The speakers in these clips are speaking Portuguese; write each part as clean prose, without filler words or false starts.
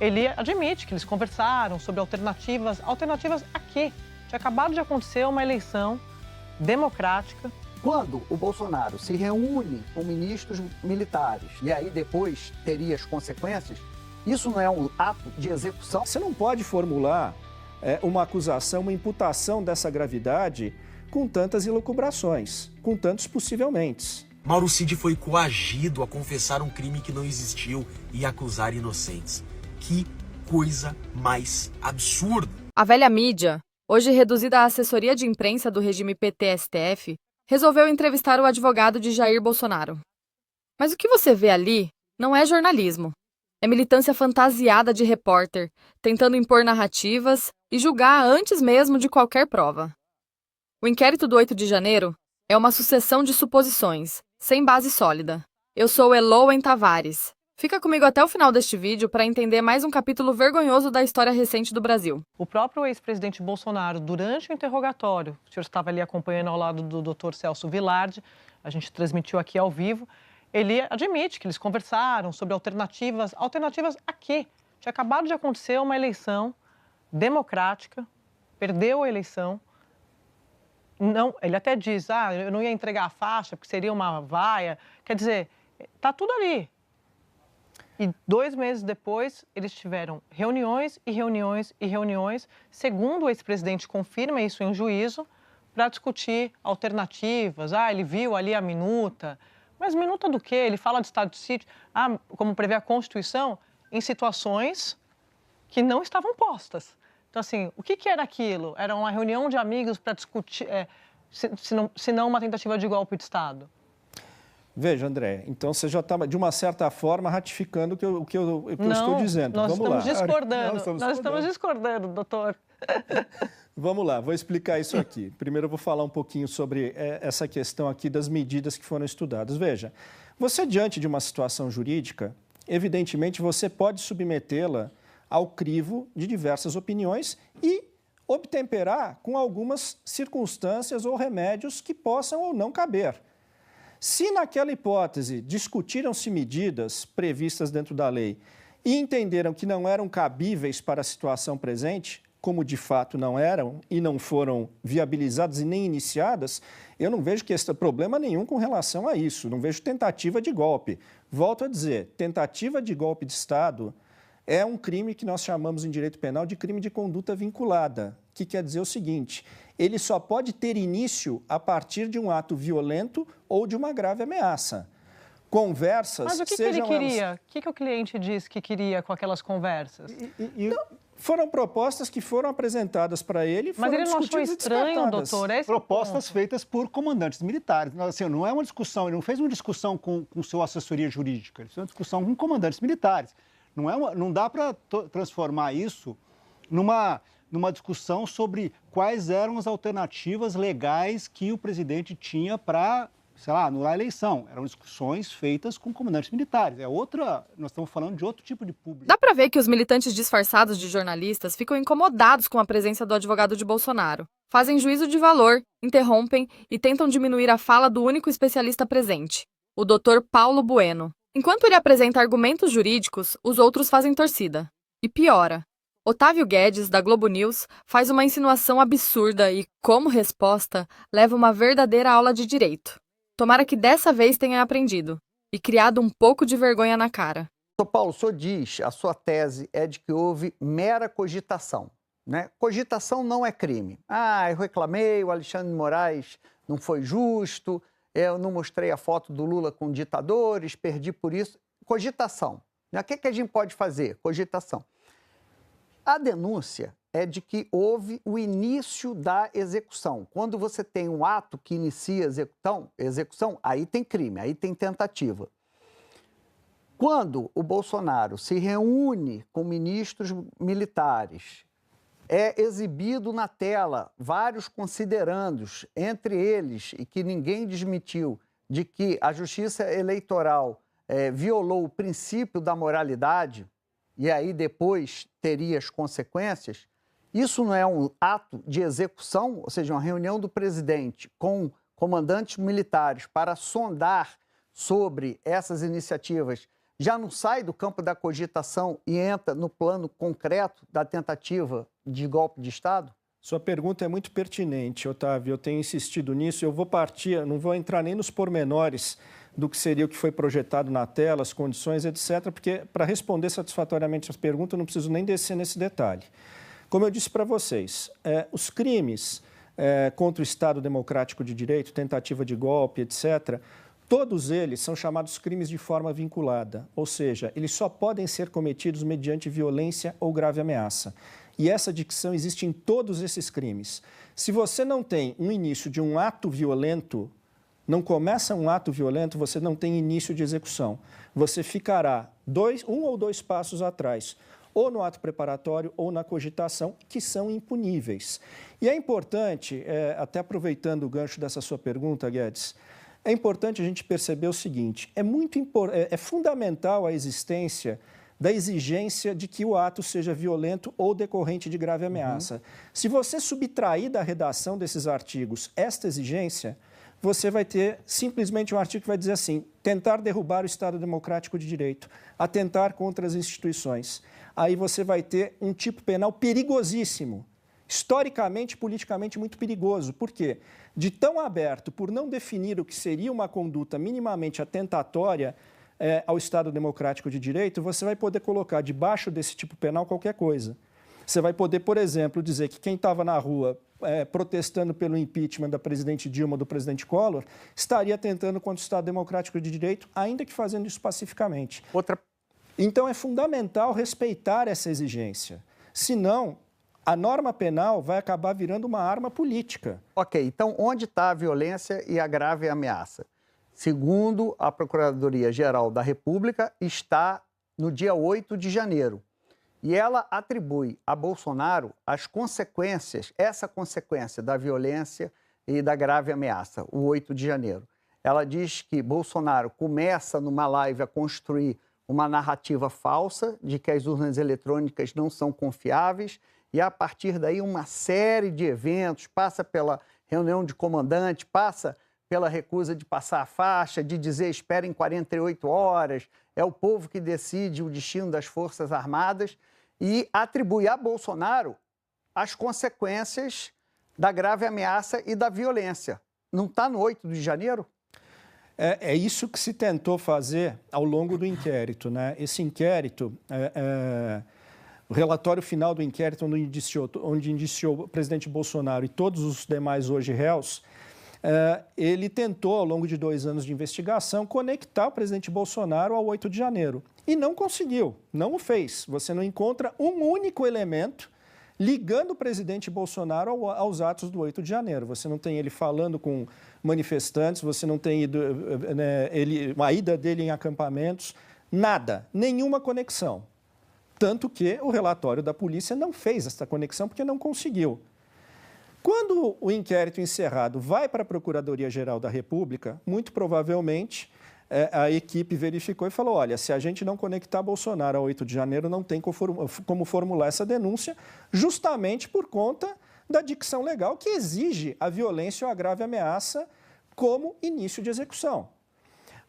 Ele admite que eles conversaram sobre alternativas. Alternativas a quê? Tinha acabado de acontecer uma eleição democrática. Quando o Bolsonaro se reúne com ministros militares e aí depois teria as consequências, isso não é um ato de execução? Você não pode formular uma acusação, uma imputação dessa gravidade com tantas elucubrações, com tantos possivelmente. Mauro Cid foi coagido a confessar um crime que não existiu e acusar inocentes. Que coisa mais absurda! A velha mídia, hoje reduzida à assessoria de imprensa do regime PT-STF, resolveu entrevistar o advogado de Jair Bolsonaro. Mas o que você vê ali não é jornalismo. É militância fantasiada de repórter, tentando impor narrativas e julgar antes mesmo de qualquer prova. O inquérito do 8 de janeiro é uma sucessão de suposições, sem base sólida. Eu sou Elouen Tavares. Fica comigo até o final deste vídeo para entender mais um capítulo vergonhoso da história recente do Brasil. O próprio ex-presidente Bolsonaro, durante o interrogatório, o senhor estava ali acompanhando ao lado do Dr. Celso Vilardi, a gente transmitiu aqui ao vivo, ele admite que eles conversaram sobre alternativas. Alternativas a quê? Tinha acabado de acontecer uma eleição democrática, perdeu a eleição. Não, ele até diz, eu não ia entregar a faixa porque seria uma vaia. Quer dizer, tá tudo ali. E 2 meses depois, eles tiveram reuniões e reuniões e reuniões, segundo o ex-presidente confirma isso em juízo, para discutir alternativas. Ele viu ali a minuta. Mas minuta do quê? Ele fala de estado de sítio, como prevê a Constituição, em situações que não estavam postas. Então, assim, o que era aquilo? Era uma reunião de amigos para discutir, se não uma tentativa de golpe de Estado? Veja, André, então você já está, de uma certa forma, ratificando o que eu estou dizendo. Nós Vamos lá. Nós estamos discordando, doutor. Vamos lá, vou explicar isso aqui. Primeiro eu vou falar um pouquinho sobre essa questão aqui das medidas que foram estudadas. Veja, você diante de uma situação jurídica, evidentemente você pode submetê-la ao crivo de diversas opiniões e obtemperar com algumas circunstâncias ou remédios que possam ou não caber. Se naquela hipótese discutiram-se medidas previstas dentro da lei e entenderam que não eram cabíveis para a situação presente, como de fato não eram e não foram viabilizadas e nem iniciadas, eu não vejo que esse problema nenhum com relação a isso, não vejo tentativa de golpe. Volto a dizer, tentativa de golpe de Estado é um crime que nós chamamos em direito penal de crime de conduta vinculada, que quer dizer o seguinte, ele só pode ter início a partir de um ato violento ou de uma grave ameaça. Conversas, mas o que ele queria? O que o cliente disse que queria com aquelas conversas? Foram propostas que foram apresentadas para ele, mas ele não achou estranho, doutor? Propostas feitas por comandantes militares. Assim, não é uma discussão, ele não fez uma discussão com sua assessoria jurídica, ele fez uma discussão com comandantes militares. Não dá para transformar isso numa discussão sobre quais eram as alternativas legais que o presidente tinha para, anular a eleição. Eram discussões feitas com comandantes militares. Nós estamos falando de outro tipo de público. Dá para ver que os militantes disfarçados de jornalistas ficam incomodados com a presença do advogado de Bolsonaro. Fazem juízo de valor, interrompem e tentam diminuir a fala do único especialista presente, o Dr. Paulo Bueno. Enquanto ele apresenta argumentos jurídicos, os outros fazem torcida. E piora. Otávio Guedes, da Globo News, faz uma insinuação absurda e, como resposta, leva uma verdadeira aula de direito. Tomara que dessa vez tenha aprendido e criado um pouco de vergonha na cara. Doutor Paulo, o senhor diz, a sua tese é de que houve mera cogitação, né? Cogitação não é crime. Eu reclamei, o Alexandre de Moraes não foi justo, eu não mostrei a foto do Lula com ditadores, perdi por isso. Cogitação. O que a gente pode fazer? Cogitação. A denúncia é de que houve o início da execução. Quando você tem um ato que inicia a execução, aí tem crime, aí tem tentativa. Quando o Bolsonaro se reúne com ministros militares, é exibido na tela vários considerandos, entre eles, e que ninguém desmentiu, de que a Justiça Eleitoral violou o princípio da moralidade, e aí depois teria as consequências, isso não é um ato de execução, ou seja, uma reunião do presidente com comandantes militares para sondar sobre essas iniciativas já não sai do campo da cogitação e entra no plano concreto da tentativa de golpe de Estado? Sua pergunta é muito pertinente, Otávio. Eu tenho insistido nisso. Eu vou partir, não vou entrar nem nos pormenores do que seria o que foi projetado na tela, as condições, etc., porque para responder satisfatoriamente as perguntas eu não preciso nem descer nesse detalhe. Como eu disse para vocês, os crimes contra o Estado Democrático de Direito, tentativa de golpe, etc., todos eles são chamados crimes de forma vinculada, ou seja, eles só podem ser cometidos mediante violência ou grave ameaça. E essa dicção existe em todos esses crimes. Se você não tem um início de um ato violento, não começa um ato violento, você não tem início de execução. Você ficará um ou dois passos atrás, ou no ato preparatório ou na cogitação, que são impuníveis. E é importante, até aproveitando o gancho dessa sua pergunta, Guedes, é importante a gente perceber o seguinte, é fundamental a existência da exigência de que o ato seja violento ou decorrente de grave ameaça. Se você subtrair da redação desses artigos esta exigência, você vai ter simplesmente um artigo que vai dizer assim, tentar derrubar o Estado Democrático de Direito, atentar contra as instituições. Aí você vai ter um tipo penal perigosíssimo, historicamente e politicamente muito perigoso. Por quê? De tão aberto, por não definir o que seria uma conduta minimamente atentatória ao Estado Democrático de Direito, você vai poder colocar debaixo desse tipo penal qualquer coisa. Você vai poder, por exemplo, dizer que quem estava na rua protestando pelo impeachment da presidente Dilma ou do presidente Collor estaria atentando contra o Estado Democrático de Direito, ainda que fazendo isso pacificamente. Então, é fundamental respeitar essa exigência. Senão, a norma penal vai acabar virando uma arma política. Ok, então onde está a violência e a grave ameaça? Segundo a Procuradoria-Geral da República, está no dia 8 de janeiro. E ela atribui a Bolsonaro as consequências, essa consequência da violência e da grave ameaça, o 8 de janeiro. Ela diz que Bolsonaro começa numa live a construir uma narrativa falsa de que as urnas eletrônicas não são confiáveis e, a partir daí, uma série de eventos, passa pela reunião de comandante, passa pela recusa de passar a faixa, de dizer esperem 48 horas, é o povo que decide o destino das Forças Armadas e atribui a Bolsonaro as consequências da grave ameaça e da violência. Não está no 8 de janeiro? É isso que se tentou fazer ao longo do inquérito, né? Esse inquérito, o relatório final do inquérito, onde indiciou o presidente Bolsonaro e todos os demais hoje réus, ele tentou, ao longo de 2 anos de investigação, conectar o presidente Bolsonaro ao 8 de janeiro. E não conseguiu, não o fez. Você não encontra um único elemento ligando o presidente Bolsonaro aos atos do 8 de janeiro. Você não tem ele falando com manifestantes, você não tem a ida dele em acampamentos, nada, nenhuma conexão. Tanto que o relatório da polícia não fez essa conexão porque não conseguiu. Quando o inquérito encerrado vai para a Procuradoria-Geral da República, muito provavelmente a equipe verificou e falou, olha, se a gente não conectar Bolsonaro ao 8 de janeiro, não tem como formular essa denúncia, justamente por conta da dicção legal que exige a violência ou a grave ameaça como início de execução.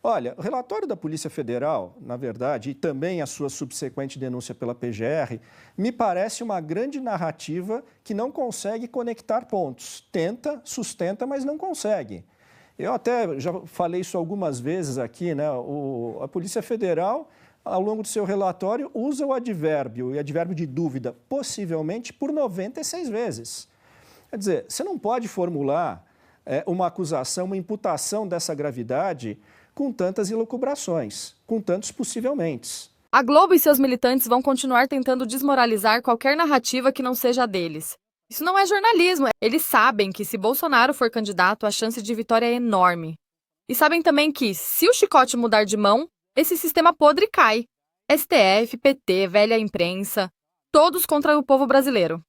Olha, o relatório da Polícia Federal, na verdade, e também a sua subsequente denúncia pela PGR, me parece uma grande narrativa que não consegue conectar pontos. Tenta, sustenta, mas não consegue. Eu até já falei isso algumas vezes aqui, né? A Polícia Federal, ao longo do seu relatório, usa o advérbio, e advérbio de dúvida, possivelmente por 96 vezes. Quer dizer, você não pode formular uma acusação, uma imputação dessa gravidade com tantas elucubrações, com tantos possivelmente. A Globo e seus militantes vão continuar tentando desmoralizar qualquer narrativa que não seja a deles. Isso não é jornalismo. Eles sabem que se Bolsonaro for candidato, a chance de vitória é enorme. E sabem também que, se o chicote mudar de mão, esse sistema podre cai. STF, PT, velha imprensa, todos contra o povo brasileiro.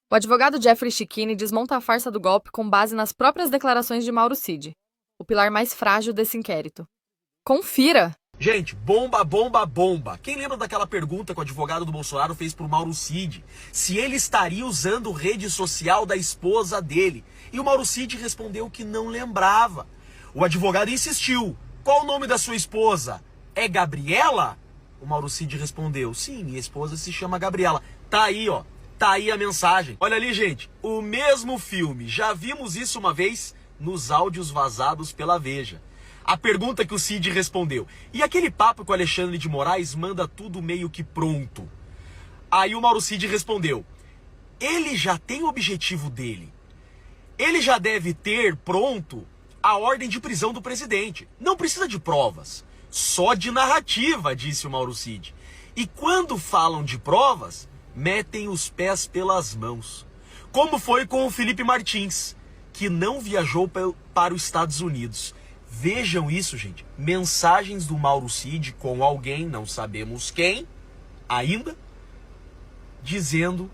O advogado Jeffrey Schickini desmonta a farsa do golpe com base nas próprias declarações de Mauro Cid, o pilar mais frágil desse inquérito. Confira! Gente, bomba, bomba, bomba. Quem lembra daquela pergunta que o advogado do Bolsonaro fez pro Mauro Cid? Se ele estaria usando rede social da esposa dele. E o Mauro Cid respondeu que não lembrava. O advogado insistiu. Qual o nome da sua esposa? é Gabriela? O Mauro Cid respondeu, sim, minha esposa se chama Gabriela. Tá aí, ó. Tá aí a mensagem. Olha ali, gente. O mesmo filme. Já vimos isso uma vez nos áudios vazados pela Veja. A pergunta que o Cid respondeu. E aquele papo que o Alexandre de Moraes manda tudo meio que pronto? Aí o Mauro Cid respondeu. Ele já tem o objetivo dele. Ele já deve ter pronto a ordem de prisão do presidente. Não precisa de provas. Só de narrativa, disse o Mauro Cid. E quando falam de provas, metem os pés pelas mãos. Como foi com o Felipe Martins, que não viajou para os Estados Unidos. Vejam isso, gente. Mensagens do Mauro Cid com alguém, não sabemos quem, ainda, dizendo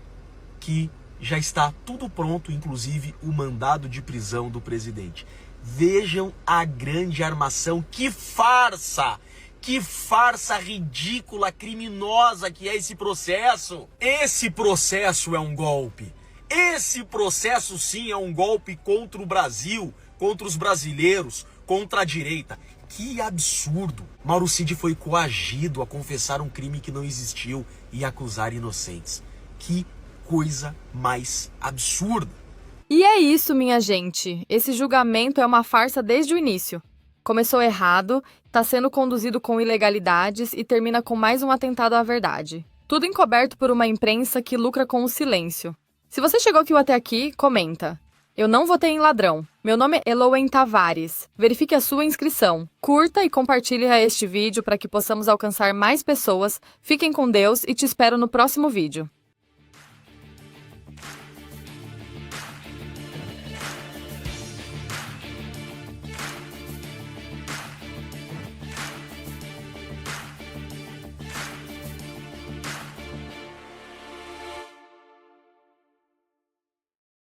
que já está tudo pronto, inclusive o mandado de prisão do presidente. Vejam a grande armação. Que farsa! Que farsa ridícula, criminosa que é esse processo. Esse processo é um golpe. Esse processo sim é um golpe contra o Brasil, contra os brasileiros, contra a direita. Que absurdo. Mauro Cid foi coagido a confessar um crime que não existiu e acusar inocentes. Que coisa mais absurda. E é isso, minha gente. Esse julgamento é uma farsa desde o início. Começou errado, está sendo conduzido com ilegalidades e termina com mais um atentado à verdade. Tudo encoberto por uma imprensa que lucra com o silêncio. Se você chegou até aqui, comenta. Eu não votei em ladrão. Meu nome é Eloen Tavares. Verifique a sua inscrição. Curta e compartilhe este vídeo para que possamos alcançar mais pessoas. Fiquem com Deus e te espero no próximo vídeo.